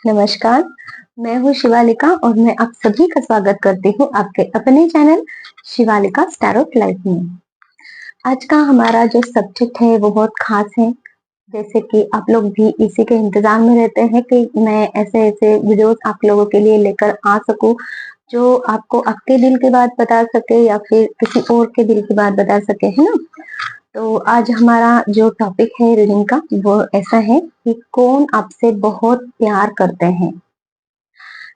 नमस्कार, मैं हूँ शिवालिका और मैं आप सभी का स्वागत करती हूँ आपके अपने चैनल शिवालिका टैरोट लाइफ में। आज का हमारा जो सब्जेक्ट है वो बहुत खास है। जैसे कि आप लोग भी इसी के इंतजार में रहते हैं कि मैं ऐसे-ऐसे वीडियोस आप लोगों के लिए लेकर आ सकूँ, जो आपको आपके दिल की बात बता सके या फिर किसी और के दिल की बात बता सके, है ना? तो आज हमारा जो टॉपिक है रीडिंग का वो ऐसा है कि कौन आपसे बहुत प्यार करते हैं।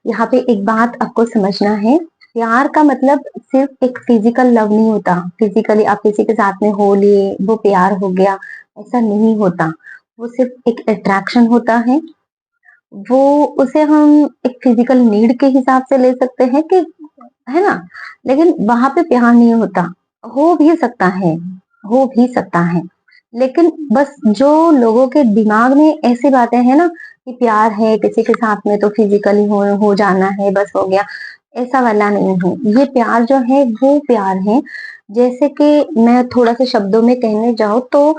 यहाँ पे एक बात आपको समझना है, प्यार का मतलब सिर्फ एक फिजिकल लव नहीं होता। फिजिकली आप किसी के साथ में हो लिए, वो प्यार हो गया, ऐसा नहीं होता। वो सिर्फ एक अट्रैक्शन होता है। वो उसे हम एक फिजिकल नीड के हिसाब से ले सकते हैं कि है ना? लेकिन वहां पे प्यार नहीं होता। हो भी सकता है, हो भी सकता है। लेकिन बस जो लोगों के दिमाग में ऐसी बातें हैं ना कि प्यार है किसी के साथ में तो फिजिकली हो जाना है, बस हो गया, ऐसा वाला नहीं है। ये प्यार जो है वो प्यार है। जैसे कि मैं थोड़ा सा शब्दों में कहने जाऊं तो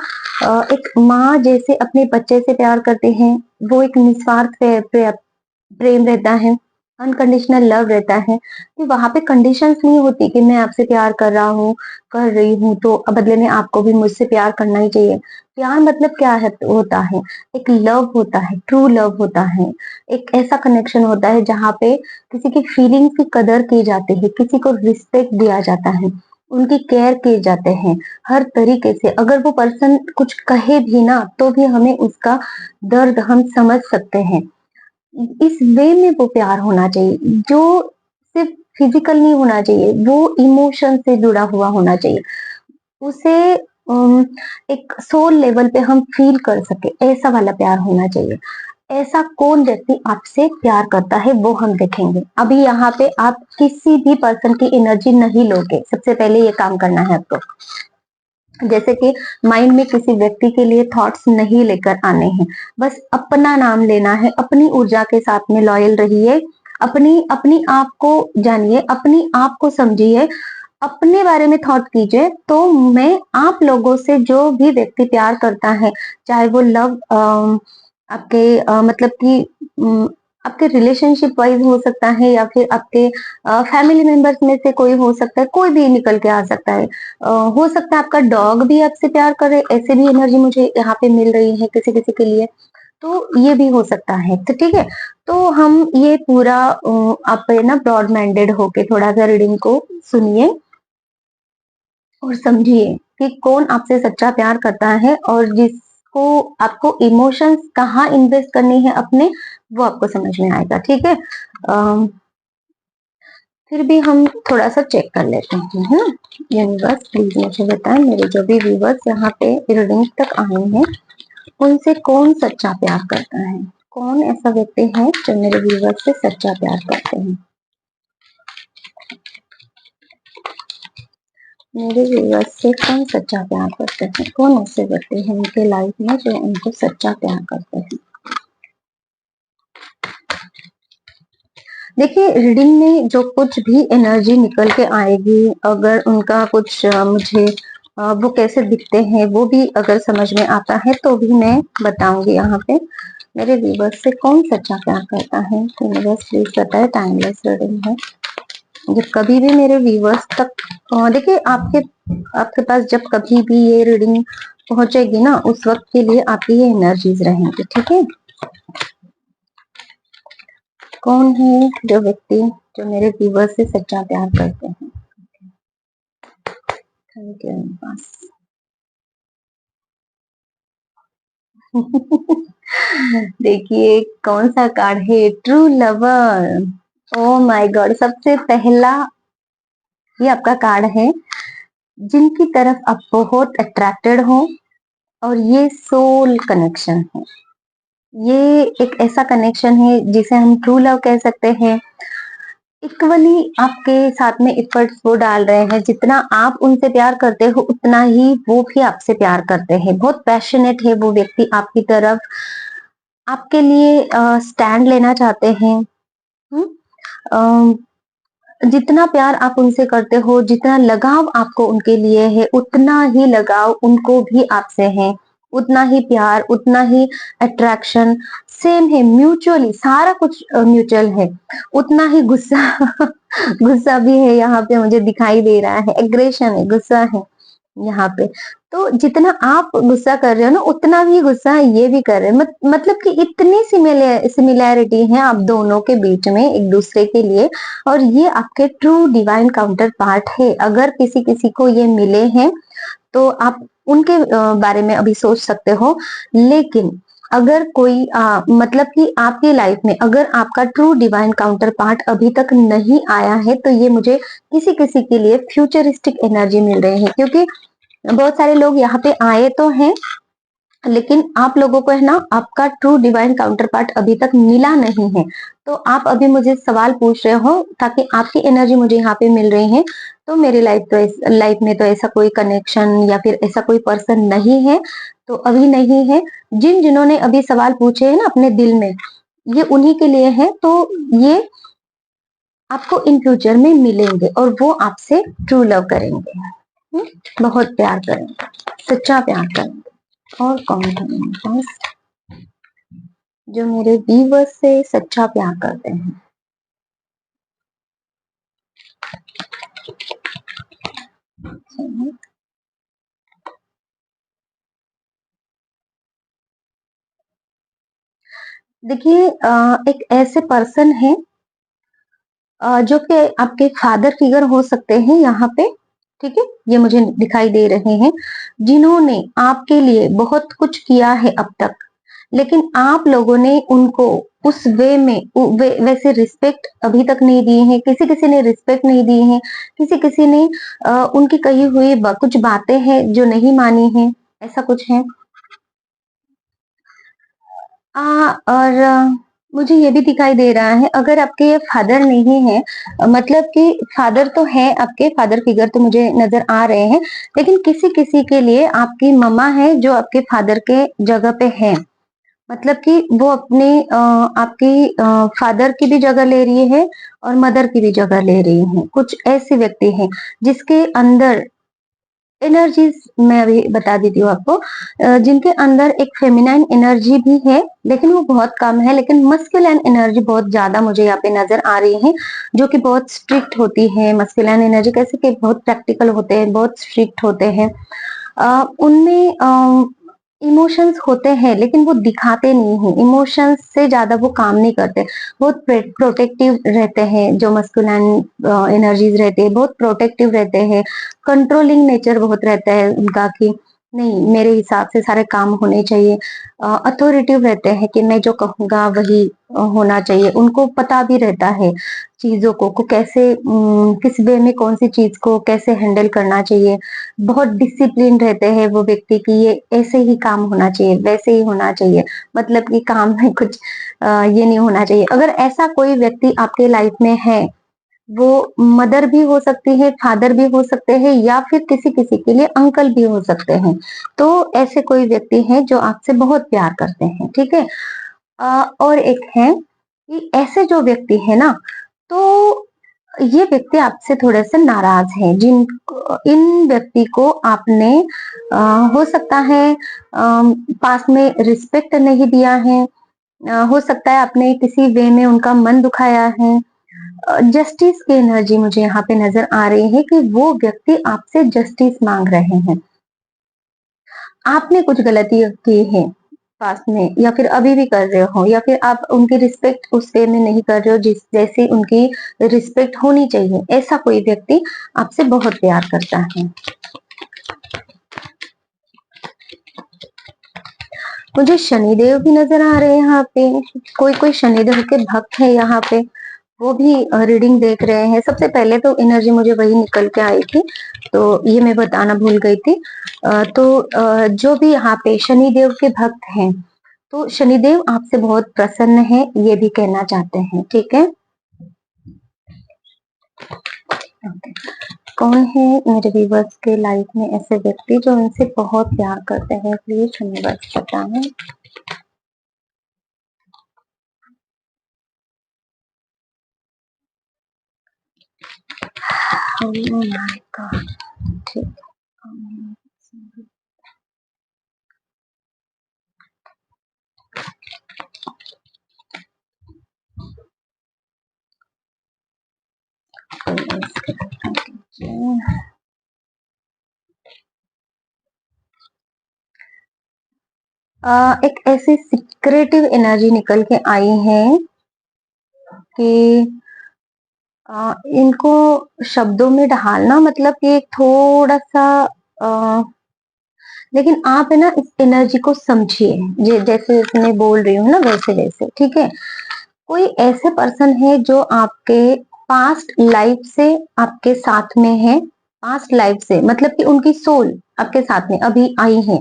एक माँ जैसे अपने बच्चे से प्यार करती है, वो एक निस्वार्थ प्रेम रहता है, अनकंडीशनल लव रहता है कि वहां पे कंडीशंस नहीं होती कि मैं आपसे प्यार कर रहा हूँ, कर रही हूँ तो अब बदले में आपको भी मुझसे प्यार करना ही चाहिए। प्यार मतलब क्या है होता है, एक लव होता है, ट्रू लव होता है। एक ऐसा कनेक्शन होता है जहाँ पे किसी की फीलिंग्स की कदर की जाती है, किसी को रिस्पेक्ट दिया जाता है, उनकी केयर किए जाते हैं हर तरीके से। अगर वो पर्सन कुछ कहे भी ना तो भी हमें उसका दर्द हम समझ सकते हैं। इस वे में वो प्यार होना चाहिए जो सिर्फ फिजिकल नहीं होना चाहिए, वो इमोशन से जुड़ा हुआ होना चाहिए। उसे अम, एक सोल लेवल पे हम फील कर सके, ऐसा वाला प्यार होना चाहिए। ऐसा कौन व्यक्ति आपसे प्यार करता है वो हम देखेंगे। अभी यहाँ पे आप किसी भी पर्सन की एनर्जी नहीं लोगे, सबसे पहले ये काम करना है आपको। जैसे कि माइंड में किसी व्यक्ति के लिए थॉट्स नहीं लेकर आने हैं, बस अपना नाम लेना है, अपनी ऊर्जा के साथ में लॉयल रहिए, अपनी अपनी आप को जानिए, अपनी आप को समझिए, अपने बारे में थॉट कीजिए। तो मैं आप लोगों से जो भी व्यक्ति प्यार करता है, चाहे वो लव आपके मतलब कि आपके रिलेशनशिप वाइज हो सकता है या फिर आपके फैमिली मेंबर्स में से कोई हो सकता है, कोई भी निकल के आ सकता है। हो सकता है आपका डॉग भी आपसे प्यार करे, ऐसे भी एनर्जी मुझे यहाँ पे मिल रही है किसी किसी के लिए, तो ये भी हो सकता है। तो ठीक है, तो हम ये पूरा आप ना ब्रॉड माइंडेड होके थोड़ा सा रीडिंग को सुनिए और समझिए कि कौन आपसे सच्चा प्यार करता है और जिसको आपको इमोशंस कहाँ इन्वेस्ट करनी है अपने, वो आपको समझ में आएगा। ठीक है, अम, फिर भी हम थोड़ा सा चेक कर लेते हैं, है ना? यूनिवर्स प्लीज मुझे बताएं, मेरे जो भी व्यूवर्स यहाँ पे रीडिंग तक आए हैं उनसे कौन सच्चा प्यार करता है। कौन ऐसा व्यक्ति है जो मेरे व्यूवर्स से सच्चा प्यार करते हैं। मेरे व्यूवर्स से कौन सच्चा प्यार करते हैं, कौन ऐसे व्यक्ति हैं उनके लाइफ में जो उनको सच्चा प्यार करते हैं। देखिए, रीडिंग में जो कुछ भी एनर्जी निकल के आएगी, अगर उनका कुछ मुझे वो कैसे दिखते हैं वो भी अगर समझ में आता है तो भी मैं बताऊंगी। यहाँ पे मेरे व्यूवर्स से कौन सच्चा प्यार करता है, तो यूनिवर्स प्लीज बताए। टाइमलेस रीडिंग है, जब कभी भी मेरे व्यूवर्स तक देखिए आपके पास जब कभी भी ये रीडिंग पहुंचेगी ना, उस वक्त के लिए आपकी ये एनर्जीज रहेंगी। ठीक है, कौन है जो व्यक्ति जो मेरे व्यूवर्स से सच्चा प्यार करते हैं। थैंक यू बस। देखिए कौन सा कार्ड है, true lover. Oh my God, सबसे पहला ये आपका कार्ड है जिनकी तरफ आप बहुत अट्रैक्टेड हो, और ये सोल कनेक्शन है। ये एक ऐसा कनेक्शन है जिसे हम ट्रू लव कह सकते हैं। इक्वली आपके साथ में एफर्ट्स वो डाल रहे हैं, जितना आप उनसे प्यार करते हो उतना ही वो भी आपसे प्यार करते हैं। बहुत पैशनेट है वो व्यक्ति आपकी तरफ, आपके लिए स्टैंड लेना चाहते हैं। हम्म, जितना प्यार आप उनसे करते हो, जितना लगाव आपको उनके लिए है, उतना ही लगाव उनको भी आपसे है। उतना ही प्यार, उतना ही अट्रैक्शन सेम है, म्यूचुअली सारा कुछ म्यूचुअल है। उतना ही गुस्सा गुस्सा भी है यहाँ पे, मुझे दिखाई दे रहा है, एग्रेशन है, गुस्सा है यहाँ पे। तो जितना आप गुस्सा कर रहे हो ना, उतना भी गुस्सा ये भी कर रहे हैं। मतलब कि इतनी सिमिलैरिटी है आप दोनों के बीच में एक दूसरे के लिए। और ये आपके ट्रू डिवाइन काउंटर पार्ट है। अगर किसी किसी को ये मिले हैं तो आप उनके बारे में अभी सोच सकते हो। लेकिन अगर कोई मतलब कि आपकी लाइफ में अगर आपका ट्रू डिवाइन काउंटर पार्ट अभी तक नहीं आया है, तो ये मुझे किसी किसी के लिए फ्यूचरिस्टिक एनर्जी मिल रही है। क्योंकि बहुत सारे लोग यहाँ पे आए तो हैं, लेकिन आप लोगों को है ना, आपका ट्रू डिवाइन काउंटर पार्ट अभी तक मिला नहीं है। तो आप अभी मुझे सवाल पूछ रहे हो ताकि आपकी एनर्जी मुझे यहाँ पे मिल रही है। तो मेरी लाइफ में तो ऐसा कोई कनेक्शन या फिर ऐसा कोई पर्सन नहीं है, तो अभी नहीं है। जिन्होंने अभी सवाल पूछे हैं ना अपने दिल में, ये उन्हीं के लिए है। तो ये आपको इन फ्यूचर में मिलेंगे और वो आपसे ट्रू लव करेंगे। बहुत प्यार करेंगे, सच्चा प्यार करेंगे। और कौन है मेरे पास जो मेरे व्यूवर्स से सच्चा प्यार करते हैं? देखिए, एक ऐसे पर्सन है जो कि आपके फादर फिगर हो सकते हैं यहाँ पे। ठीक है, ये मुझे दिखाई दे रहे हैं, जिन्होंने आपके लिए बहुत कुछ किया है अब तक। लेकिन आप लोगों ने उनको उस वे में वैसे रिस्पेक्ट अभी तक नहीं दी है। किसी किसी ने रिस्पेक्ट नहीं दी है, किसी किसी ने उनकी कही हुई कुछ बातें हैं जो नहीं मानी है, ऐसा कुछ है। और मुझे ये भी दिखाई दे रहा है, अगर आपके ये फादर नहीं है, मतलब कि फादर तो है, आपके फादर फिगर तो मुझे नजर आ रहे हैं, लेकिन किसी किसी के लिए आपकी मम्मा है जो आपके फादर के जगह पे है। मतलब कि वो अपने आपकी फादर की भी जगह ले रही है और मदर की भी जगह ले रही है। कुछ ऐसे व्यक्ति हैं जिसके अंदर एनर्जीज, मैं अभी बता देती हूँ आपको, जिनके अंदर एक फेमिनाइन एनर्जी भी है, लेकिन वो बहुत कम है। लेकिन मस्कुलाइन एनर्जी बहुत ज्यादा मुझे यहाँ पे नजर आ रही है, जो कि बहुत स्ट्रिक्ट होती है। मस्कुलाइन एनर्जी कैसे कि बहुत प्रैक्टिकल होते हैं, बहुत स्ट्रिक्ट होते हैं। उनमें इमोशंस होते हैं, लेकिन वो दिखाते नहीं हैं। इमोशंस से ज्यादा वो काम नहीं करते। बहुत प्रोटेक्टिव रहते हैं। जो मस्कुलाइन एनर्जीज रहते हैं बहुत प्रोटेक्टिव रहते हैं। कंट्रोलिंग नेचर बहुत रहता है उनका, कि नहीं, मेरे हिसाब से सारे काम होने चाहिए। अथॉरिटिव रहते हैं कि मैं जो कहूंगा वही होना चाहिए। उनको पता भी रहता है चीजों को कैसे किस वे में कौन सी चीज को कैसे हैंडल करना चाहिए। बहुत डिसिप्लिन रहते हैं वो व्यक्ति की, ये ऐसे ही काम होना चाहिए, वैसे ही होना चाहिए। मतलब कि काम में कुछ ये नहीं होना चाहिए। अगर ऐसा कोई व्यक्ति आपके लाइफ में है, वो मदर भी हो सकती है, फादर भी हो सकते हैं, या फिर किसी किसी के लिए अंकल भी हो सकते हैं। तो ऐसे कोई व्यक्ति हैं जो आपसे बहुत प्यार करते हैं। ठीक है। और एक है कि ऐसे जो व्यक्ति है ना, तो ये व्यक्ति आपसे थोड़े से नाराज हैं। इन व्यक्ति को आपने अ, हो सकता है पास में रिस्पेक्ट नहीं दिया है। हो सकता है आपने किसी वे में उनका मन दुखाया है। जस्टिस की एनर्जी मुझे यहाँ पे नजर आ रही है कि वो व्यक्ति आपसे जस्टिस मांग रहे हैं। आपने कुछ गलती की है पास में, या फिर अभी भी कर रहे हो, या फिर आप उनकी रिस्पेक्ट उस वे में नहीं कर रहे हो जिस जैसी उनकी रिस्पेक्ट होनी चाहिए। ऐसा कोई व्यक्ति आपसे बहुत प्यार करता है। मुझे शनिदेव भी नजर आ रहे हैं यहाँ पे। कोई कोई शनिदेव के भक्त है यहाँ पे, वो भी रीडिंग देख रहे हैं। सबसे पहले तो एनर्जी मुझे वही निकल के आई थी, तो ये मैं बताना भूल गई थी। जो भी यहाँ पे शनिदेव के भक्त हैं, तो शनिदेव आपसे बहुत प्रसन्न है, ये भी कहना चाहते हैं। ठीक है। कौन है मेरे व्यूवर्स के लाइफ में ऐसे व्यक्ति जो उनसे बहुत प्यार करते हैं? प्लीज हमें बस बताएं। Oh my God, ठीक है। एक ऐसी सीक्रेटिव एनर्जी निकल के आई है कि इनको शब्दों में ढालना मतलब कि एक थोड़ा सा लेकिन आप है ना इस एनर्जी को समझिए, जैसे मैं बोल रही हूँ ना वैसे वैसे, ठीक है। कोई ऐसे पर्सन है जो आपके पास्ट लाइफ से आपके साथ में है, पास्ट लाइफ से मतलब कि उनकी सोल आपके साथ में अभी आई है,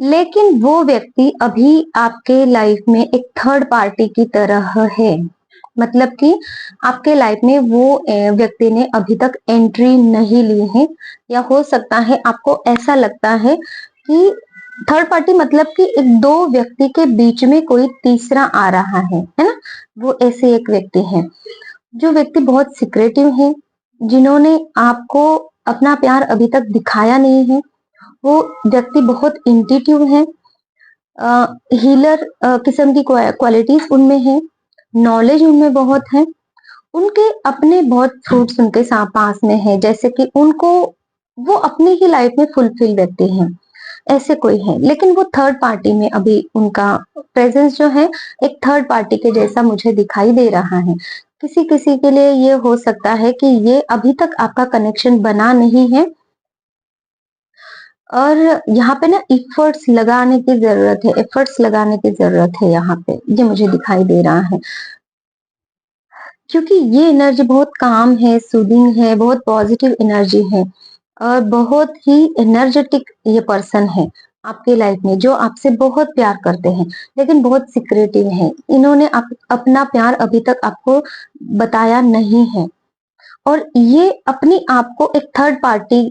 लेकिन वो व्यक्ति अभी आपके लाइफ में एक थर्ड पार्टी की तरह है। मतलब कि आपके लाइफ में वो व्यक्ति ने अभी तक एंट्री नहीं ली है, या हो सकता है आपको ऐसा लगता है कि थर्ड पार्टी मतलब कि एक दो व्यक्ति के बीच में कोई तीसरा आ रहा है ना। वो ऐसे एक व्यक्ति है, जो व्यक्ति बहुत सिक्रेटिव है, जिन्होंने आपको अपना प्यार अभी तक दिखाया नहीं है। वो व्यक्ति बहुत इंट्यूटिव है, हीलर किस्म की क्वालिटीज उनमें है, नॉलेज उनमें बहुत है, उनके अपने बहुत फ्रूट्स उनके पास में है, जैसे कि उनको वो अपनी ही लाइफ में फुलफिल व्यक्ति हैं, ऐसे कोई है। लेकिन वो थर्ड पार्टी में अभी उनका प्रेजेंस जो है एक थर्ड पार्टी के जैसा मुझे दिखाई दे रहा है। किसी किसी के लिए ये हो सकता है कि ये अभी तक आपका कनेक्शन बना नहीं है, और यहाँ पे ना एफर्ट्स लगाने की जरूरत है, एफर्ट्स लगाने की जरूरत है यहाँ पे, ये मुझे दिखाई दे रहा है। क्योंकि ये एनर्जी बहुत काम है, सूदिंग है, बहुत पॉजिटिव एनर्जी है, और बहुत ही एनर्जेटिक ये पर्सन है आपके लाइफ में, जो आपसे बहुत प्यार करते हैं, लेकिन बहुत सिक्रेटिव है। इन्होंने अपना प्यार अभी तक आपको बताया नहीं है, और ये अपनी आप को एक थर्ड पार्टी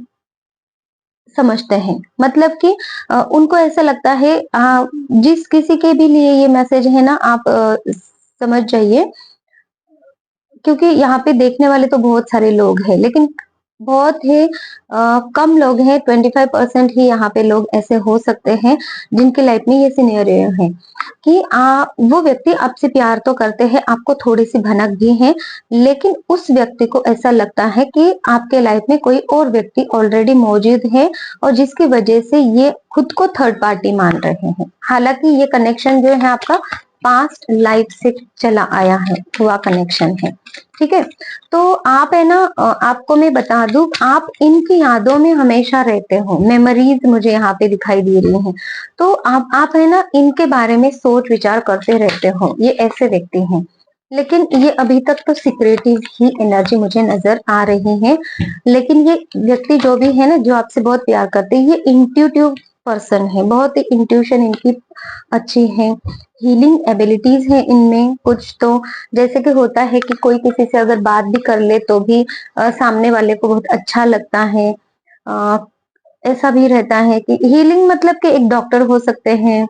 समझते हैं। मतलब कि उनको ऐसा लगता है, जिस किसी के भी लिए ये मैसेज है ना, आप समझ जाइए, क्योंकि यहाँ पे देखने वाले तो बहुत सारे लोग हैं, लेकिन बहुत ही कम लोग हैं, 25% ही यहाँ पे लोग ऐसे हो सकते हैं जिनकी लाइफ में ये सिनेरियो है कि वो व्यक्ति आपसे प्यार तो करते हैं, आपको थोड़ी सी भनक भी है, लेकिन उस व्यक्ति को ऐसा लगता है कि आपके लाइफ में कोई और व्यक्ति ऑलरेडी मौजूद है, और जिसकी वजह से ये खुद को थर्ड पार्टी मान रहे हैं। हालांकि ये कनेक्शन जो है आपका पास्ट लाइफ से चला आया है, हुआ कनेक्शन है, ठीक है। तो आप है ना, आपको मैं बता दूं, आप इनकी यादों में हमेशा रहते हो, मेमोरीज मुझे यहाँ पे दिखाई दे रही हैं। तो आप है ना इनके बारे में सोच विचार करते रहते हो, ये ऐसे व्यक्ति हैं। लेकिन ये अभी तक तो सिक्रेटिव ही एनर्जी मुझे नजर आ रही है। लेकिन ये व्यक्ति जो भी है ना, जो आपसे बहुत प्यार करते हैं, ये इंट्यूटिव पर्सन है, बहुत ही इंट्यूशन इनकी अच्छी है, हीलिंग एबिलिटीज है इनमें कुछ तो। जैसे कि होता है कि कोई किसी से अगर बात भी कर ले तो भी सामने वाले को बहुत अच्छा लगता है। अ, ऐसा भी रहता है कि हीलिंग मतलब कि एक डॉक्टर हो सकते हैं,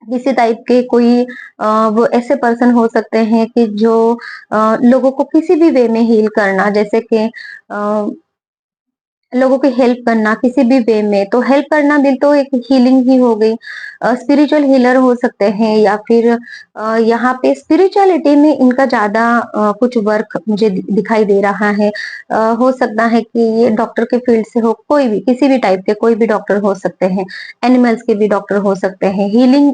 किसी टाइप के कोई वो ऐसे पर्सन हो सकते हैं कि जो लोगों को किसी भी वे में हील करना, जैसे कि लोगों की हेल्प करना किसी भी वे में, तो हेल्प करना भी तो एक हीलिंग ही हो गई। स्पिरिचुअल हीलर हो सकते हैं, या फिर यहाँ पे स्पिरिचुअलिटी में इनका ज्यादा कुछ वर्क मुझे दिखाई दे रहा है। हो सकता है कि ये डॉक्टर के फील्ड से हो, कोई भी किसी भी टाइप के कोई भी डॉक्टर हो सकते हैं, एनिमल्स के भी डॉक्टर हो सकते हैं, हीलिंग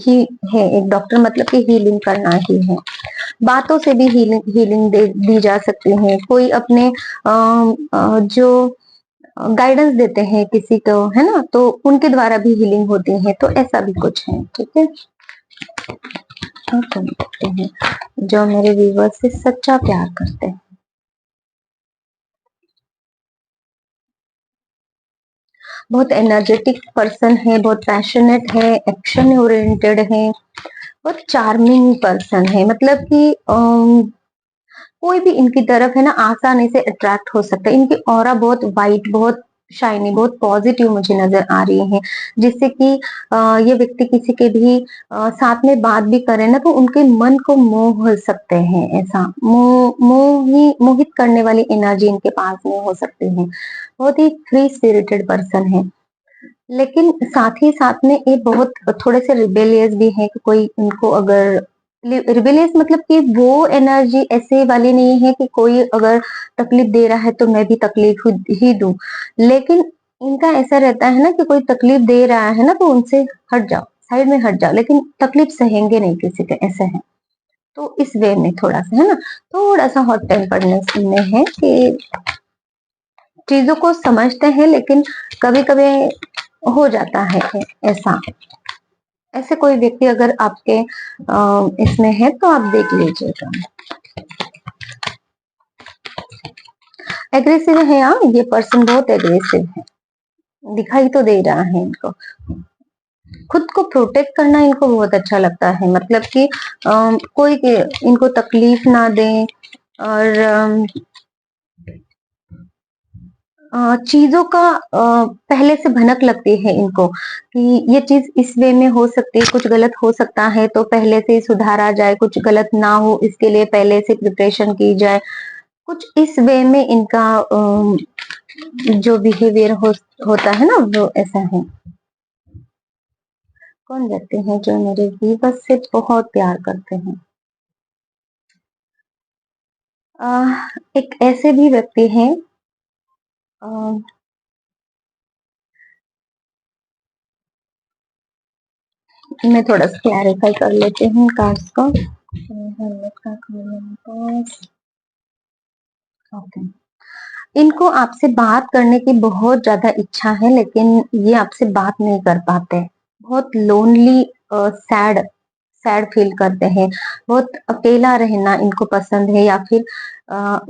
ही है एक डॉक्टर, मतलब कि हीलिंग करना ही है। बातों से भी हीलिंग हीलिंग दी जा सकती है। कोई अपने जो गाइडेंस देते हैं किसी को, है ना, तो उनके द्वारा भी हीलिंग होती है, तो ऐसा भी कुछ है, ठीक है। और कौन करते हैं जो मेरे व्यूवर्स से सच्चा प्यार करते हैं, बहुत एनर्जेटिक पर्सन है, बहुत पैशनेट है, एक्शन ओरिएंटेड है, बहुत चार्मिंग पर्सन है। मतलब कि कोई भी इनकी तरफ है ना आसानी से अट्रैक्ट हो सकता है। इनकी ऑरा बहुत वाइट, बहुत शाइनी, बहुत पॉजिटिव मुझे नजर आ रही है, जिससे कि ये व्यक्ति किसी के भी साथ में बात भी करें ना, तो उनके मन को मोह सकते हैं। ऐसा मोहित करने वाली एनर्जी इनके पास में हो सकती है। बहुत ही फ्री स्पिरिटेड पर्सन है, लेकिन साथ ही साथ में ये बहुत थोड़े से रिबेलियस भी है कि कोई इनको अगर रिबेलियस मतलब कि वो एनर्जी ऐसे वाली नहीं है कि कोई अगर तकलीफ दे रहा है तो मैं भी तकलीफ ही दूं, लेकिन इनका ऐसा रहता है ना कि कोई तकलीफ दे रहा है ना तो उनसे हट जाओ, साइड में हट जाओ, लेकिन तकलीफ सहेंगे नहीं किसी के, ऐसे है। तो इस वे में थोड़ा सा है ना, थोड़ा सा हॉट टेम्पर्डनेस इनमें है कि चीजों को समझते हैं लेकिन कभी कभी हो जाता है ऐसा। ऐसे कोई व्यक्ति अगर आपके इसमें है तो आप देख लीजिएगा। एग्रेसिव है, हाँ ये पर्सन बहुत एग्रेसिव है, दिखाई तो दे रहा है इनको। खुद को प्रोटेक्ट करना इनको बहुत अच्छा लगता है, मतलब कि कोई इनको तकलीफ ना दे, और चीजों का पहले से भनक लगती है इनको कि ये चीज इस वे में हो सकती है, कुछ गलत हो सकता है तो पहले से ही सुधारा जाए, कुछ गलत ना हो इसके लिए पहले से प्रिपरेशन की जाए, कुछ इस वे में इनका जो बिहेवियर होता है ना वो ऐसा है। कौन व्यक्ति हैं जो मेरे व्यूअर्स से बहुत प्यार करते हैं? एक ऐसे भी व्यक्ति हैं, मैं थोड़ा सा क्लैरिफाई कर लेती हूँ कार्ड्स को। ओके, इनको आपसे बात करने की बहुत ज्यादा इच्छा है लेकिन ये आपसे बात नहीं कर पाते, बहुत लोनली, सैड सैड फील करते हैं, बहुत अकेला रहना इनको पसंद है, या फिर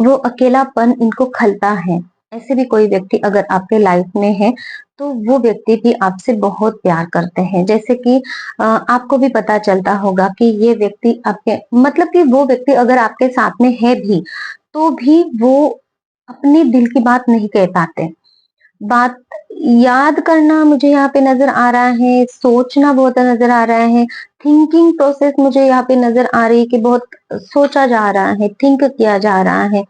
वो अकेलापन इनको खलता है। ऐसे भी कोई व्यक्ति अगर आपके लाइफ में है तो वो व्यक्ति भी आपसे बहुत प्यार करते हैं, जैसे कि आपको भी पता चलता होगा कि ये व्यक्ति आपके, मतलब कि वो व्यक्ति अगर आपके साथ में है भी तो भी वो अपने दिल की बात नहीं कह पाते। बात याद करना मुझे यहाँ पे नजर आ रहा है, सोचना बहुत नजर आ रहा है, थिंकिंग प्रोसेस मुझे यहाँ पे नजर आ रही है कि बहुत सोचा जा रहा है, थिंक किया जा रहा है।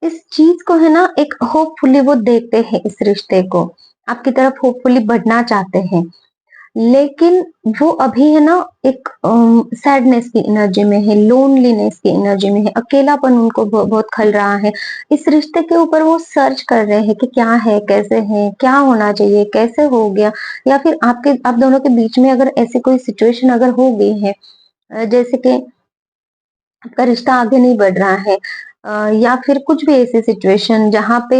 इस चीज को है ना, एक होपफुली वो देखते हैं इस रिश्ते को, आपकी तरफ होपफुली बढ़ना चाहते हैं, लेकिन वो अभी है ना एक सैडनेस की एनर्जी में है, लोनलीनेस की एनर्जी में है, अकेलापन उनको बहुत खल रहा है। इस रिश्ते के ऊपर वो सर्च कर रहे हैं कि क्या है, कैसे है, क्या होना चाहिए, कैसे हो गया, या फिर आप दोनों के बीच में अगर ऐसी कोई सिचुएशन अगर हो गई है, जैसे कि आपका रिश्ता आगे नहीं बढ़ रहा है, या फिर कुछ भी ऐसी सिचुएशन जहाँ पे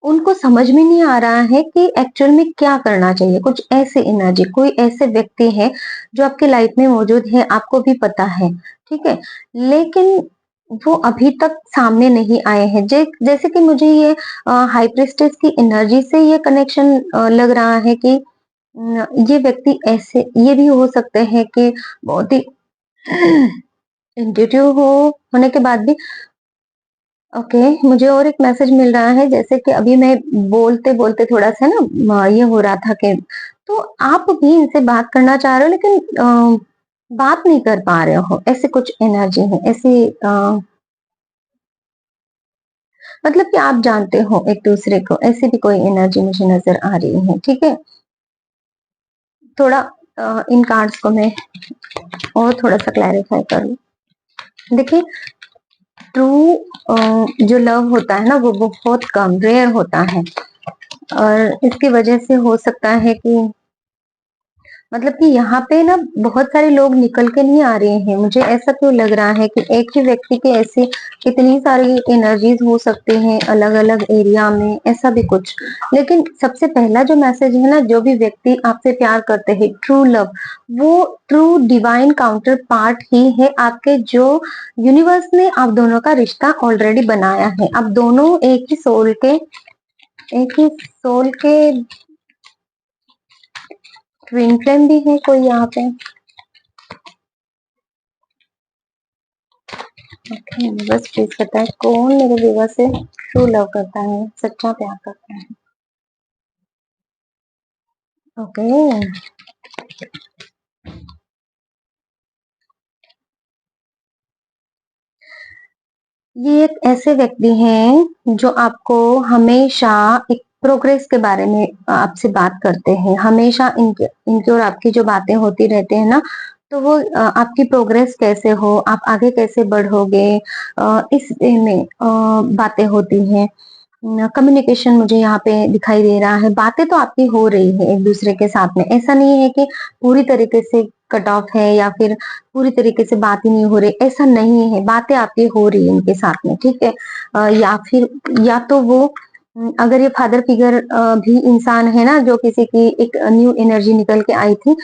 उनको समझ में नहीं आ रहा है कि एक्चुअल में क्या करना चाहिए, कुछ ऐसे एनर्जी, कोई ऐसे व्यक्ति है जो आपके लाइफ में मौजूद है, आपको भी पता है, ठीक है, लेकिन वो अभी तक सामने नहीं आए हैं। जैसे कि मुझे ये हाई प्रिस्टेस की एनर्जी से ये कनेक्शन लग रहा है कि ये व्यक्ति ऐसे, ये भी हो सकते हैं कि बहुत ही इंट्यूटिव होने के बाद भी, ओके, मुझे और एक मैसेज मिल रहा है, जैसे कि अभी मैं बोलते बोलते थोड़ा सा ना ये हो रहा था कि तो आप भी इनसे बात करना चाह रहे हो लेकिन बात नहीं कर पा रहे हो, ऐसे कुछ एनर्जी है ऐसी, मतलब कि आप जानते हो एक दूसरे को, ऐसी भी कोई एनर्जी मुझे नजर आ रही है, ठीक है। थोड़ा इन कार्ड्स को मैं और थोड़ा सा क्लैरिफाई करूँ। देखिए, ट्रू जो लव होता है ना वो बहुत कम, रेयर होता है, और इसकी वजह से हो सकता है कि मतलब कि यहाँ पे ना बहुत सारे लोग निकल के नहीं आ रहे हैं, मुझे ऐसा क्यों लग रहा है कि एक ही व्यक्ति के ऐसी इतनी सारी एनर्जीज हो सकते हैं अलग अलग एरिया में, ऐसा भी कुछ। लेकिन सबसे पहला जो मैसेज है ना, जो भी व्यक्ति आपसे प्यार करते हैं, ट्रू लव, वो ट्रू डिवाइन काउंटर पार्ट ही है आपके, जो यूनिवर्स ने आप दोनों का रिश्ता ऑलरेडी बनाया है। आप दोनों एक ही सोल के ट्विन फ्लेम भी है कोई यहाँ पे। ओके, बस प्लीज बताए कौन मेरे व्यूवर से ट्रू लव करता है, सच्चा प्यार करता है। ओके, ये एक ऐसे व्यक्ति हैं जो आपको हमेशा एक प्रोग्रेस के बारे में आपसे बात करते हैं। हमेशा इनके और आपकी जो बातें होती रहती है ना, तो वो आपकी प्रोग्रेस कैसे हो, आप आगे कैसे बढ़ोगे, इस वे में बातें होती हैं। कम्युनिकेशन मुझे यहाँ पे दिखाई दे रहा है, बातें तो आपकी हो रही है एक दूसरे के साथ में। ऐसा नहीं है कि पूरी तरीके से कट ऑफ है या फिर पूरी तरीके से बात ही नहीं हो रही, ऐसा नहीं है। बातें आपकी हो रही है उनके साथ में, ठीक है। या फिर या तो वो अगर ये फादर फिगर भी इंसान है ना, जो किसी की एक न्यू एनर्जी निकल के आई थी,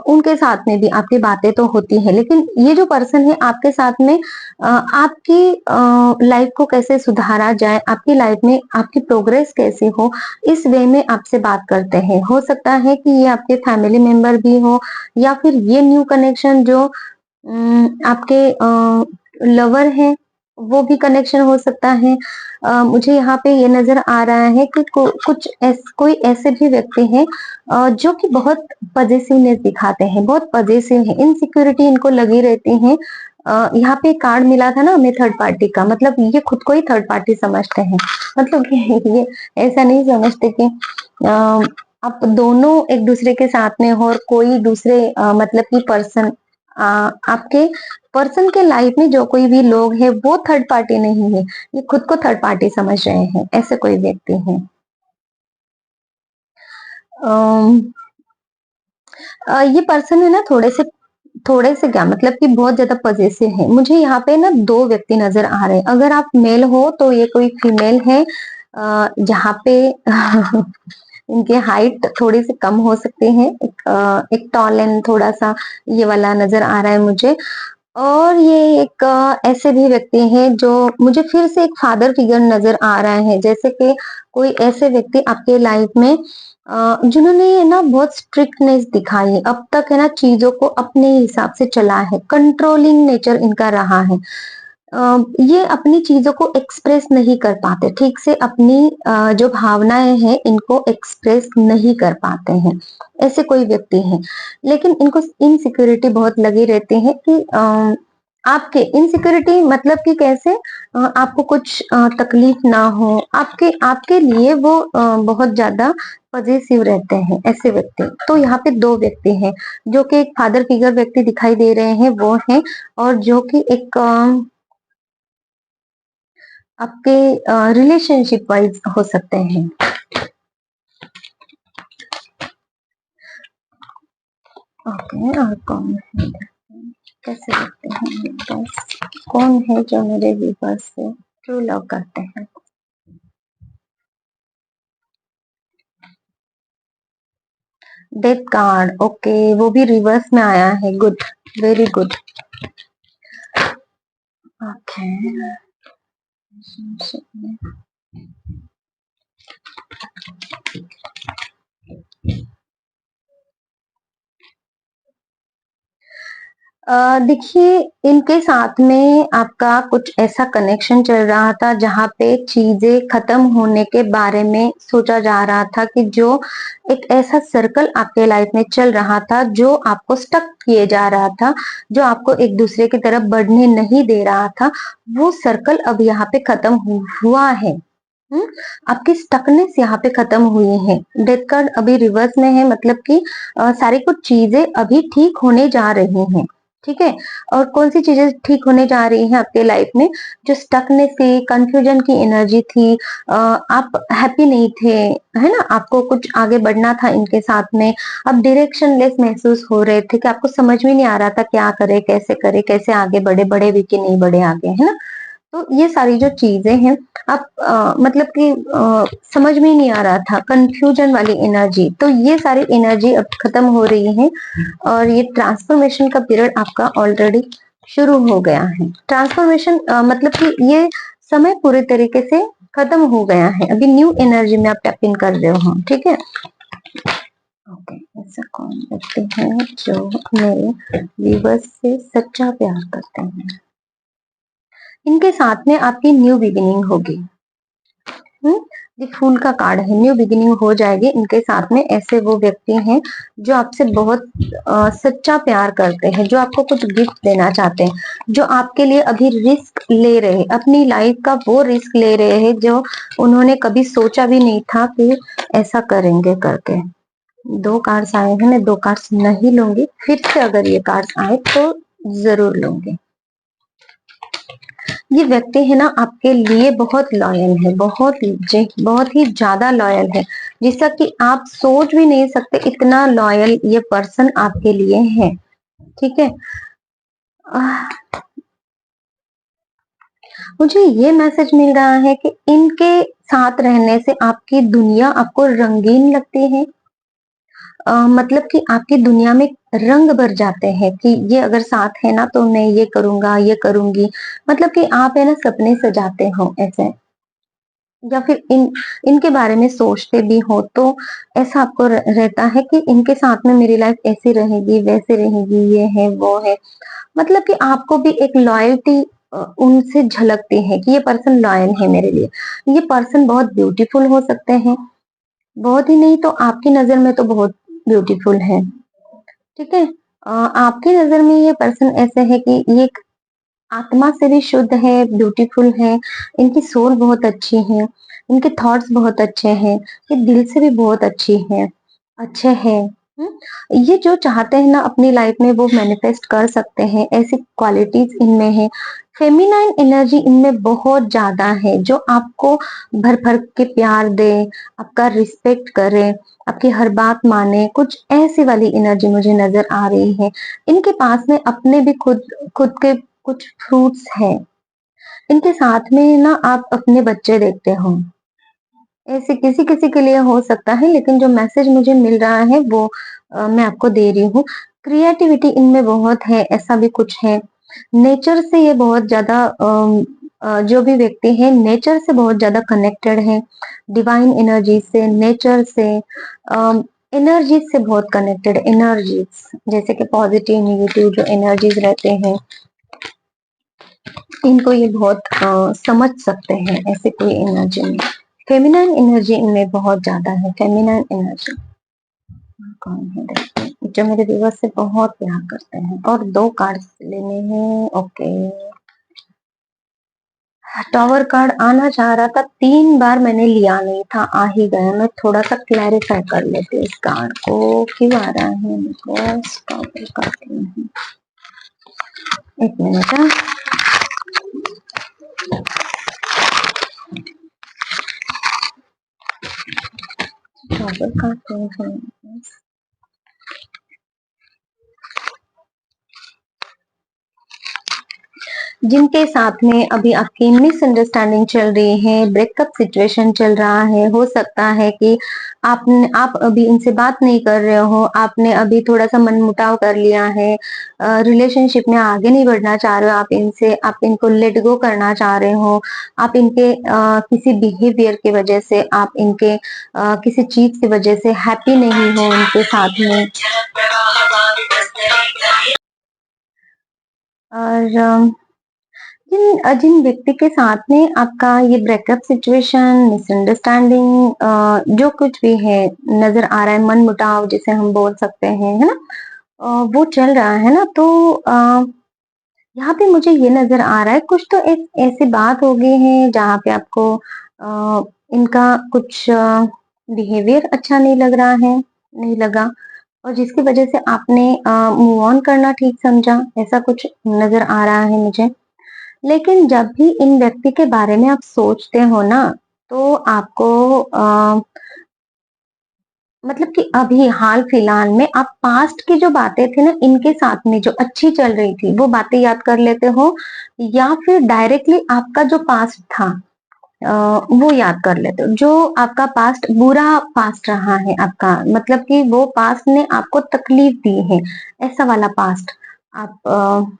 उनके साथ में भी आपकी बातें तो होती है। लेकिन ये जो पर्सन है आपके साथ में, आपकी लाइफ को कैसे सुधारा जाए, आपकी लाइफ में आपकी प्रोग्रेस कैसे हो, इस वे में आपसे बात करते हैं। हो सकता है कि ये आपके फैमिली मेंबर भी हो, या फिर ये न्यू कनेक्शन जो आपके लवर हैं, वो भी कनेक्शन हो सकता है। मुझे यहाँ पे ये नजर आ रहा है कि कोई ऐसे भी व्यक्ति हैं जो कि बहुत पजेसिवनेस दिखाते हैं, बहुत पजेसिव है, इनसिक्योरिटी इनको लगी रहती है। यहाँ पे कार्ड मिला था ना हमें थर्ड पार्टी का, मतलब ये खुद को ही थर्ड पार्टी समझते हैं। मतलब कि ये ऐसा नहीं समझते कि आप दोनों एक दूसरे के साथ में हो और कोई दूसरे मतलब की पर्सन, आपके पर्सन के लाइफ में जो कोई भी लोग है वो थर्ड पार्टी नहीं है, ये खुद को थर्ड पार्टी समझ रहे हैं, ऐसे कोई व्यक्ति हैं। अम, ये पर्सन है ना, थोड़े से क्या मतलब कि बहुत ज्यादा पजेसिव है। मुझे यहाँ पे ना दो व्यक्ति नजर आ रहे हैं। अगर आप मेल हो तो ये कोई फीमेल है, जहाँ पे इनके हाइट थोड़ी सी कम हो सकती है, एक टॉल एंड थोड़ा सा ये वाला नजर आ रहा है मुझे। और ये एक ऐसे भी व्यक्ति हैं जो मुझे फिर से एक फादर फिगर नजर आ रहा है, जैसे कि कोई ऐसे व्यक्ति आपके लाइफ में जिन्होंने ये ना बहुत स्ट्रिक्टनेस दिखाई है, अब तक है ना चीजों को अपने हिसाब से चला है, कंट्रोलिंग नेचर इनका रहा है। ये अपनी चीजों को एक्सप्रेस नहीं कर पाते ठीक से, अपनी जो भावनाएं हैं इनको एक्सप्रेस नहीं कर पाते हैं, ऐसे कोई व्यक्ति हैं। लेकिन इनको इनसिक्योरिटी बहुत लगी रहती है कि आपके इनसिक्योरिटी मतलब कि कैसे, आपको कुछ तकलीफ ना हो, आपके आपके लिए वो बहुत ज्यादा पजेसिव रहते हैं ऐसे व्यक्ति। तो यहाँ पे दो व्यक्ति हैं, जो कि एक फादर फिगर व्यक्ति दिखाई दे रहे हैं वो हैं, और जो कि एक आपके रिलेशनशिप वाइज हो सकते हैं। ओके, और कौन है, कैसे देखते हैं बस, कौन है जो मेरे व्यूवर्स से ट्रू लव करते हैं। डेथ कार्ड, ओके, वो भी रिवर्स में आया है, गुड, वेरी गुड। ओके, देखिए, इनके साथ में आपका कुछ ऐसा कनेक्शन चल रहा था जहाँ पे चीजें खत्म होने के बारे में सोचा जा रहा था, कि जो एक ऐसा सर्कल आपके लाइफ में चल रहा था जो आपको स्टक किए जा रहा था, जो आपको एक दूसरे की तरफ बढ़ने नहीं दे रहा था, वो सर्कल अब यहाँ पे खत्म हुआ है। हम्म, आपकी स्टकनेस यहाँ पे खत्म हुई है। डेथ कार्ड अभी रिवर्स में है, मतलब कि सारी कुछ चीजें अभी ठीक होने जा रही हैं, ठीक है। और कौन सी चीजें ठीक होने जा रही हैं आपके लाइफ में, जो स्टकनेस थी, कंफ्यूजन की एनर्जी थी, आप हैप्पी नहीं थे, है ना, आपको कुछ आगे बढ़ना था इनके साथ में, आप डायरेक्शनलेस महसूस हो रहे थे, कि आपको समझ में नहीं आ रहा था क्या करे, कैसे आगे बढ़े भी कि नहीं बढ़े आगे, है ना। तो ये सारी जो चीजें हैं, आप मतलब कि समझ में ही नहीं आ रहा था, कंफ्यूजन वाली एनर्जी, तो ये सारी एनर्जी अब खत्म हो रही है। और ये ट्रांसफॉर्मेशन का पीरियड आपका ऑलरेडी शुरू हो गया है। ट्रांसफॉर्मेशन मतलब कि ये समय पूरे तरीके से खत्म हो गया है, अभी न्यू एनर्जी में आप टैप इन कर रहे हो, ठीक है। ओके, ऐसा कौन व्यक्ति है जो मेरे व्यूवर्स से सच्चा प्यार करते हैं। इनके साथ में आपकी न्यू बिगिनिंग होगी। ये फूल का कार्ड है, न्यू बिगिनिंग हो जाएगी इनके साथ में। ऐसे वो व्यक्ति हैं जो आपसे बहुत सच्चा प्यार करते हैं, जो आपको कुछ गिफ्ट देना चाहते हैं, जो आपके लिए अभी रिस्क ले रहे हैं, अपनी लाइफ का वो रिस्क ले रहे हैं जो उन्होंने कभी सोचा भी नहीं था कि ऐसा करेंगे करके। 2 कार्ड्स आए हैं, मैं 2 कार्ड्स नहीं लूंगी, फिर से अगर ये कार्ड्स आए तो जरूर लूंगी। ये व्यक्ति है ना आपके लिए बहुत लॉयल है, बहुत ही ज्यादा लॉयल है, जिसका कि आप सोच भी नहीं सकते इतना लॉयल ये पर्सन आपके लिए है। ठीक है। आह, मुझे ये मैसेज मिल रहा है कि इनके साथ रहने से आपकी दुनिया आपको रंगीन लगती है। मतलब कि आपकी दुनिया में रंग भर जाते हैं कि ये अगर साथ है ना तो मैं ये करूंगा, ये करूंगी। मतलब कि आप है ना सपने सजाते हो ऐसे, या फिर इनके बारे में सोचते भी हो तो ऐसा आपको रहता है कि इनके साथ में मेरी लाइफ ऐसी रहेगी, वैसे रहेगी, ये है, वो है। मतलब कि आपको भी एक लॉयल्टी उनसे झलकती है कि ये पर्सन लॉयल है मेरे लिए। ये पर्सन बहुत ब्यूटीफुल हो सकते हैं, बहुत ही नहीं तो आपकी नजर में तो बहुत ब्यूटीफुल है। ठीक है। आपकी नजर में ये पर्सन ऐसे है कि ये आत्मा से भी शुद्ध है, ब्यूटीफुल है, इनकी सोल बहुत अच्छी है, इनके थॉट्स बहुत अच्छे हैं, ये दिल से भी बहुत अच्छे हैं। ये जो चाहते हैं ना अपनी लाइफ में वो मैनिफेस्ट कर सकते हैं, ऐसी क्वालिटीज इनमें है। फेमिनाइन एनर्जी इनमें बहुत ज्यादा है, जो आपको भर भर के प्यार दे, आपका रिस्पेक्ट करे, आपकी हर बात माने, कुछ ऐसी वाली एनर्जी मुझे नजर आ रही है। इनके पास में अपने भी खुद खुद के कुछ फ्रूट्स हैं। इनके साथ में ना आप अपने बच्चे देखते हो, ऐसे किसी किसी के लिए हो सकता है, लेकिन जो मैसेज मुझे मिल रहा है वो मैं आपको दे रही हूँ। क्रिएटिविटी इनमें बहुत है, ऐसा भी कुछ है। नेचर से ये बहुत ज्यादा जो भी व्यक्ति है नेचर से बहुत ज्यादा कनेक्टेड है, डिवाइन एनर्जी से, नेचर से, एनर्जीज से बहुत कनेक्टेड। एनर्जीज जैसे कि पॉजिटिव निगेटिव जो एनर्जीज रहते हैं, इनको ये बहुत समझ सकते हैं, ऐसे कोई एनर्जी में। फेमिनाइन एनर्जी इनमें बहुत ज्यादा है। फेमिनाइन एनर्जी कौन है देखते हैं, जो मेरे व्यूअर से बहुत प्यार करते हैं। और 2 कार्ड्स लेने हैं। ओके, टावर कार्ड आना चाह रहा था, 3 बार मैंने लिया नहीं था, आ ही गया। मैं थोड़ा सा क्लैरिफाई कर लेती हूँ इस कार्ड को क्यों आ रहा है। टावर कार्ड, एक मिनट। टावर कार्ड जिनके साथ में अभी आपकी मिसअंडरस्टैंडिंग चल रही है, ब्रेकअप सिचुएशन चल रहा है, हो सकता है कि आप अभी इनसे बात नहीं कर रहे हो, आपने अभी थोड़ा सा मनमुटाव कर लिया है, रिलेशनशिप में आगे नहीं बढ़ना चाह रहे हो, आप इनसे, आप इनको लेट गो करना चाह रहे हो, आप इनके किसी बिहेवियर की वजह से, आप इनके किसी चीज की वजह से हैप्पी नहीं हो उनके साथ में। और जिन व्यक्ति के साथ में आपका ये ब्रेकअप सिचुएशन, मिसअंडरस्टैंडिंग जो कुछ भी है नजर आ रहा है, मन मुटाव जिसे हम बोल सकते हैं, है ना, वो चल रहा है ना, तो यहाँ पे मुझे ये नजर आ रहा है कुछ तो एक ऐसी बात हो गई है जहाँ पे आपको इनका कुछ बिहेवियर अच्छा नहीं लग रहा है, नहीं लगा, और जिसकी वजह से आपने मूव ऑन करना ठीक समझा, ऐसा कुछ नजर आ रहा है मुझे। लेकिन जब भी इन व्यक्ति के बारे में आप सोचते हो ना, तो आपको मतलब कि अभी हाल फिलहाल में आप पास्ट की जो बातें थी ना इनके साथ में जो अच्छी चल रही थी वो बातें याद कर लेते हो, या फिर डायरेक्टली आपका जो पास्ट था वो याद कर लेते हो, जो आपका पास्ट बुरा पास्ट रहा है आपका, मतलब कि वो पास्ट ने आपको तकलीफ दी है, ऐसा वाला पास्ट आप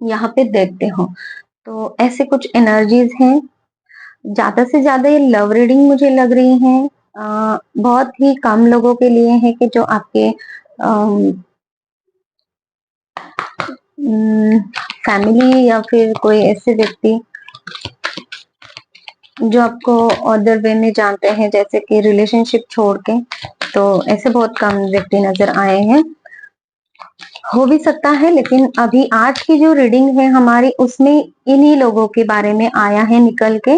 यहाँ पे देखते हो। तो ऐसे कुछ एनर्जीज हैं। ज्यादा से ज्यादा ये लव रीडिंग मुझे लग रही है, बहुत ही कम लोगों के लिए है कि जो आपके फैमिली या फिर कोई ऐसे व्यक्ति जो आपको अदर वे में जानते हैं, जैसे कि रिलेशनशिप छोड़ के, तो ऐसे बहुत कम व्यक्ति नजर आए हैं। हो भी सकता है, लेकिन अभी आज की जो रीडिंग है हमारी, उसमें इन्हीं लोगों के बारे में आया है निकल के,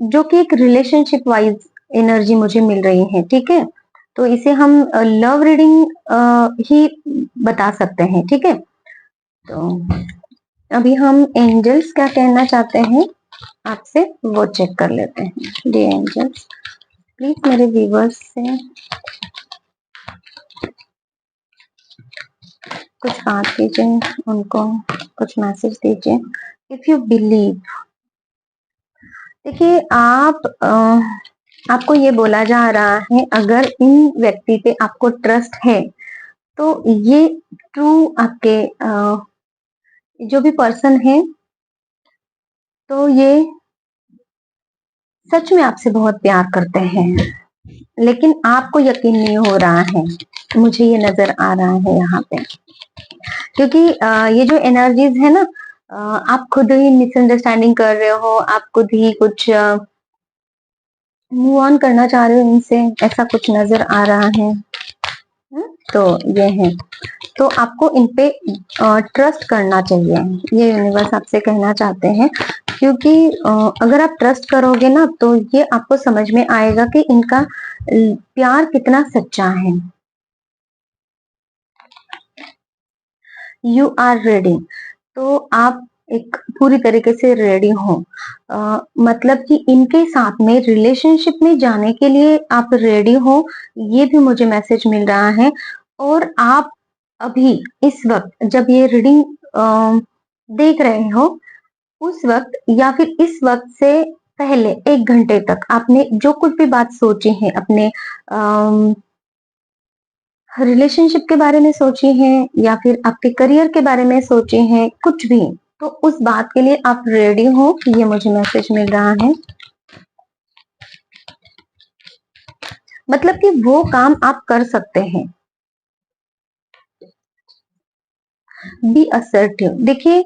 जो कि एक रिलेशनशिप वाइज एनर्जी मुझे मिल रही है। ठीक है, तो इसे हम लव रीडिंग ही बता सकते हैं। ठीक है, तो अभी हम एंजल्स क्या कहना चाहते हैं आपसे, वो चेक कर लेते हैं। डी एंजल्स, प्लीज मेरे व्यूवर्स से कुछ बात कीजिए, उनको कुछ मैसेज दीजिए। इफ यू बिलीव, देखिए आपको ये बोला जा रहा है, अगर इन व्यक्ति पे आपको ट्रस्ट है तो ये ट्रू आपके जो भी पर्सन है, तो ये सच में आपसे बहुत प्यार करते हैं, लेकिन आपको यकीन नहीं हो रहा है। मुझे ये नजर आ रहा है यहाँ पे, क्योंकि ये जो एनर्जीज है ना, आप खुद ही मिसअंडरस्टैंडिंग कर रहे हो, आप खुद ही कुछ मूव ऑन करना चाह रहे हो इनसे, ऐसा कुछ नजर आ रहा है। तो ये है, तो आपको इन पे ट्रस्ट करना चाहिए, ये यूनिवर्स आपसे कहना चाहते हैं। क्योंकि अगर आप ट्रस्ट करोगे ना, तो ये आपको समझ में आएगा कि इनका प्यार कितना सच्चा है। यू आर रेडी, तो आप एक पूरी तरीके से रेडी हो, मतलब कि इनके साथ में रिलेशनशिप में जाने के लिए आप रेडी हो, ये भी मुझे मैसेज मिल रहा है। और आप अभी इस वक्त जब ये रीडिंग देख रहे हो, उस वक्त या फिर इस वक्त से पहले 1 घंटे तक आपने जो कुछ भी बात सोची है, अपने रिलेशनशिप के बारे में सोची है या फिर आपके करियर के बारे में सोची है, कुछ भी, तो उस बात के लिए आप रेडी हो, ये मुझे मैसेज मिल रहा है। मतलब कि वो काम आप कर सकते हैं। बी असर्टिव, देखिए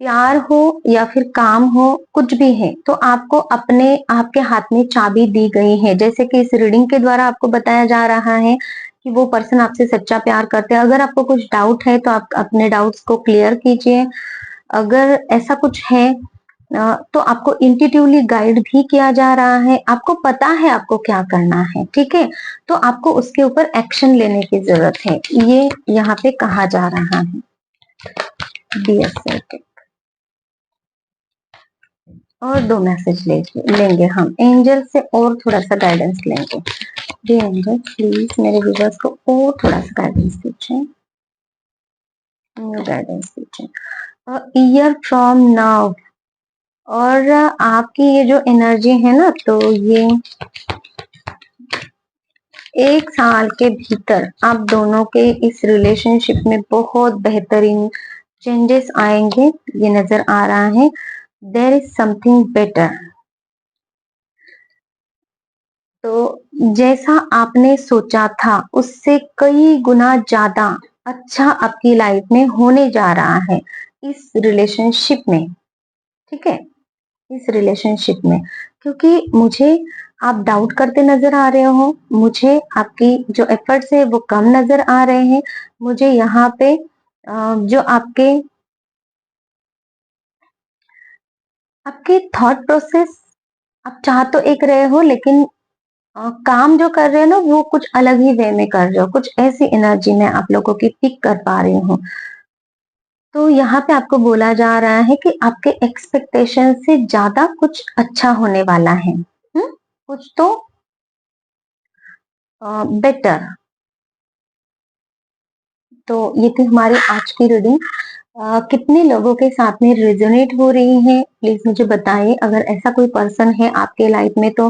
प्यार हो या फिर काम हो, कुछ भी है, तो आपको अपने आपके हाथ में चाबी दी गई है। जैसे कि इस रीडिंग के द्वारा आपको बताया जा रहा है कि वो पर्सन आपसे सच्चा प्यार करते हैं। अगर आपको कुछ डाउट है तो आप अपने डाउट्स को क्लियर कीजिए। अगर ऐसा कुछ है तो आपको इंट्यूटिवली गाइड भी किया जा रहा है, आपको पता है आपको क्या करना है। ठीक है, तो आपको उसके ऊपर एक्शन लेने की जरूरत है, ये यहाँ पे कहा जा रहा है। बी असर्टिव, और 2 मैसेज लेंगे हम एंजल से, और थोड़ा सा गाइडेंस लेंगे। जी एंजल, प्लीज मेरे व्यूअर्स को और थोड़ा सा गाइडेंस दीजिए, गाइडेंस दीजिए। ईयर फ्रॉम नाउ, और आपकी ये जो एनर्जी है ना, तो ये 1 साल के भीतर आप दोनों के इस रिलेशनशिप में बहुत बेहतरीन चेंजेस आएंगे, ये नजर आ रहा है। देयर इज समथिंग बेटर, तो जैसा आपने सोचा था उससे कई गुना ज्यादा अच्छा आपकी लाइफ में होने जा रहा है इस रिलेशनशिप में। ठीक है, इस रिलेशनशिप में, क्योंकि मुझे आप डाउट करते नजर आ रहे हो, मुझे आपकी जो एफर्ट्स है वो कम नजर आ रहे हैं। मुझे यहाँ पे जो आपके आपके थॉट प्रोसेस, आप चाह तो एक रहे हो, लेकिन काम जो कर रहे हो ना, वो कुछ अलग ही वे में कर रहे हो, कुछ ऐसी एनर्जी में आप लोगों की पिक कर पा रही हूँ। तो यहाँ पे आपको बोला जा रहा है कि आपके एक्सपेक्टेशन से ज्यादा कुछ अच्छा होने वाला है। कुछ तो बेटर। तो ये थी हमारी आज की रीडिंग। कितने लोगों के साथ में रेजोनेट हो रही है, प्लीज मुझे बताइए। अगर ऐसा कोई पर्सन है आपके लाइफ में, तो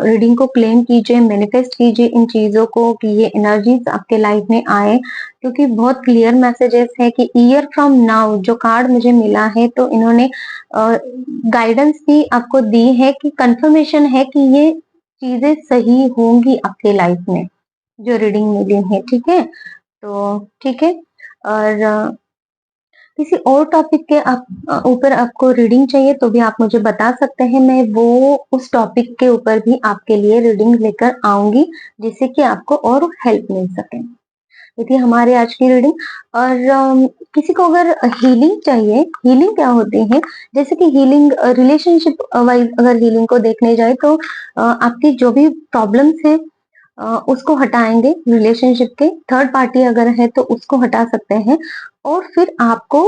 रीडिंग को क्लेम कीजिए, मैनिफेस्ट कीजिए इन चीजों को, कि ये एनर्जीज आपके लाइफ में आए। क्योंकि बहुत क्लियर मैसेजेस है कि ईयर फ्रॉम नाउ जो कार्ड मुझे मिला है, तो इन्होंने गाइडेंस भी आपको दी है, कि कंफर्मेशन है कि ये चीजें सही होंगी आपके लाइफ में, जो रीडिंग मिली है। ठीक है, तो ठीक है। और किसी और टॉपिक के ऊपर आपको रीडिंग चाहिए तो भी आप मुझे बता सकते हैं, मैं वो उस टॉपिक के ऊपर भी आपके लिए रीडिंग लेकर आऊंगी, जिससे कि आपको और हेल्प मिल सके। ये थी हमारी आज की रीडिंग। और किसी को अगर हीलिंग चाहिए, हीलिंग क्या होती है, जैसे कि हीलिंग रिलेशनशिप वाइज अगर हीलिंग को देखने जाए तो आपकी जो भी प्रॉब्लम्स है उसको हटाएंगे, रिलेशनशिप के थर्ड पार्टी अगर है तो उसको हटा सकते हैं, और फिर आपको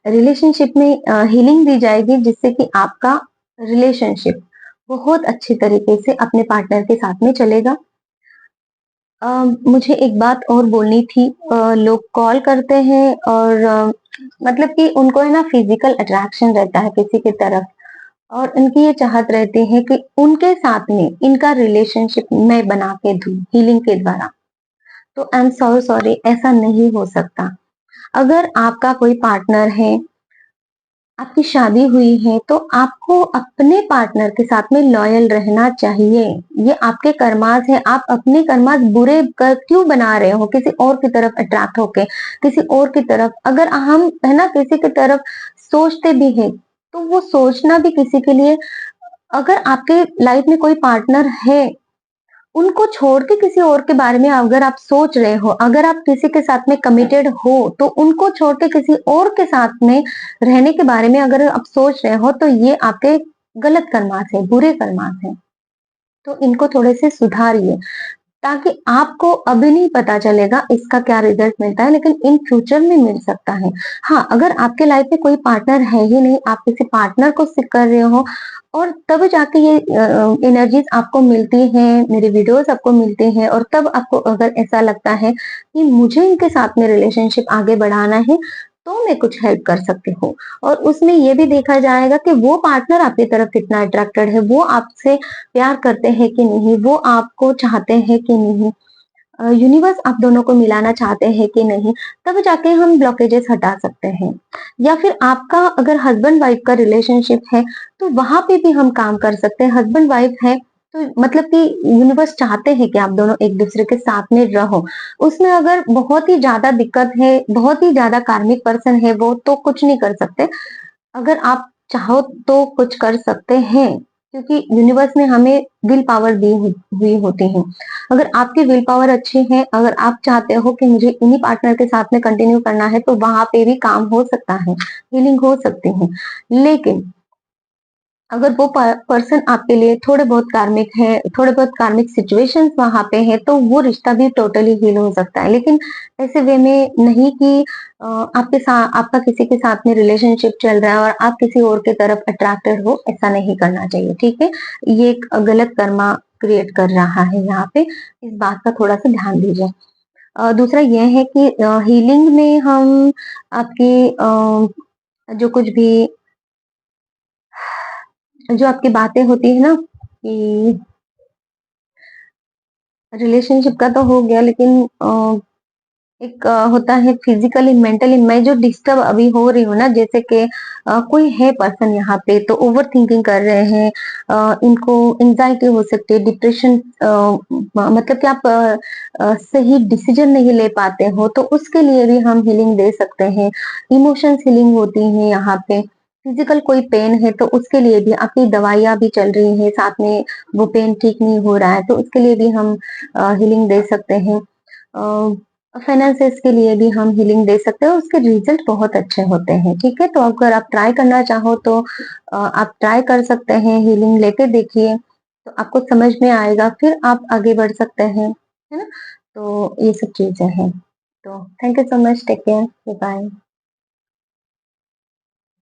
रिलेशनशिप में हीलिंग दी जाएगी, जिससे कि आपका रिलेशनशिप बहुत अच्छी तरीके से अपने पार्टनर के साथ में चलेगा। मुझे एक बात और बोलनी थी। लोग कॉल करते हैं और मतलब कि उनको है ना फिजिकल अट्रैक्शन रहता है किसी की तरफ, और उनकी ये चाहत रहती है कि उनके साथ में इनका रिलेशनशिप मैं बना के दूं हीलिंग के द्वारा। तो आई एम सो सॉरी, ऐसा नहीं हो सकता। अगर आपका कोई पार्टनर है, आपकी शादी हुई है, तो आपको अपने पार्टनर के साथ में लॉयल रहना चाहिए। ये आपके कर्मास है, आप अपने कर्मास बुरे कर क्यों बना रहे हो किसी और की तरफ अट्रैक्ट होके, किसी और की तरफ। अगर हम है ना किसी की तरफ सोचते भी हैं, तो वो सोचना भी किसी के लिए, अगर आपके लाइफ में कोई पार्टनर है, उनको छोड़ के किसी और के बारे में अगर आप सोच रहे हो, अगर आप किसी के साथ में कमिटेड हो, तो उनको छोड़ के किसी और के साथ में रहने के बारे में अगर आप सोच रहे हो, तो ये आपके गलत कर्मास है, बुरे कर्मास है। तो इनको थोड़े से सुधारिए, ताकि आपको अभी नहीं पता चलेगा इसका क्या रिजल्ट मिलता है, लेकिन इन फ्यूचर में मिल सकता है। हाँ, अगर आपके लाइफ में कोई पार्टनर है ही नहीं, आप किसी पार्टनर को सीख कर रहे हो, और तब जाके ये एनर्जीज आपको मिलती हैं, मेरे वीडियोस आपको मिलते हैं, और तब आपको अगर ऐसा लगता है कि मुझे इनके साथ में रिलेशनशिप आगे बढ़ाना है, तो मैं कुछ हेल्प कर सकती हूँ। और उसमें ये भी देखा जाएगा कि वो पार्टनर आपकी तरफ कितना अट्रैक्टेड है, वो आपसे प्यार करते हैं कि नहीं, वो आपको चाहते हैं कि नहीं, यूनिवर्स आप दोनों को मिलाना चाहते हैं कि नहीं, तब जाके हम ब्लॉकेजेस हटा सकते हैं। या फिर आपका अगर हस्बैंड वाइफ का रिलेशनशिप है, तो वहां पे भी हम काम कर सकते हैं। हस्बैंड वाइफ है तो मतलब कि यूनिवर्स चाहते हैं कि आप दोनों एक दूसरे के साथ में रहो। उसमें अगर बहुत ही ज्यादा दिक्कत है, बहुत ही ज्यादा कार्मिक पर्सन है वो, तो कुछ नहीं कर सकते। अगर आप चाहो तो कुछ कर सकते हैं, क्योंकि यूनिवर्स ने हमें विल पावर दी हुई होती है। अगर आपकी विल पावर अच्छी है, अगर आप चाहते हो कि मुझे इन्हीं पार्टनर के साथ में कंटिन्यू करना है, तो वहां पे भी काम हो सकता है, हीलिंग हो सकती है। लेकिन अगर वो पर्सन आपके लिए थोड़े बहुत कार्मिक है, थोड़े बहुत कार्मिक सिचुएशंस वहां पे है, तो वो रिश्ता भी टोटली हील हो सकता है। लेकिन ऐसे वे में नहीं कि आपके साथ आपका किसी के साथ में रिलेशनशिप चल रहा है और आप किसी और की तरफ अट्रैक्टेड हो, ऐसा नहीं करना चाहिए, ठीक है। ये एक गलत कर्मा क्रिएट कर रहा है यहाँ पे, इस बात का थोड़ा सा ध्यान दीजिए। दूसरा ये है कि हीलिंग में हम आपकी जो कुछ भी जो आपकी बातें होती है ना कि रिलेशनशिप का तो हो गया, लेकिन एक होता है फिजिकली मेंटली मैं जो डिस्टर्ब अभी हो रही हूँ ना, जैसे कि कोई है पर्सन यहाँ पे तो ओवर थिंकिंग कर रहे हैं, इनको एंजाइटी हो सकती है, डिप्रेशन, मतलब कि आप सही डिसीजन नहीं ले पाते हो, तो उसके लिए भी हम हीलिंग दे सकते हैं। इमोशंस हीलिंग होती है यहाँ पे। फिजिकल कोई पेन है तो उसके लिए भी आपकी दवाइयाँ भी चल रही है साथ में, वो पेन ठीक नहीं हो रहा है, तो उसके लिए भी हम हीलिंग दे सकते हैं। फाइनेंसेस के लिए भी हम हीलिंग दे सकते हैं, उसके रिजल्ट बहुत अच्छे होते हैं, ठीक है। तो अगर आप ट्राई करना चाहो तो आप ट्राई कर सकते हैं, हीलिंग लेके देखिए, तो आपको समझ में आएगा, फिर आप आगे बढ़ सकते हैं, है ना। तो ये सब चीजें हैं। तो thank you so much, take care, bye.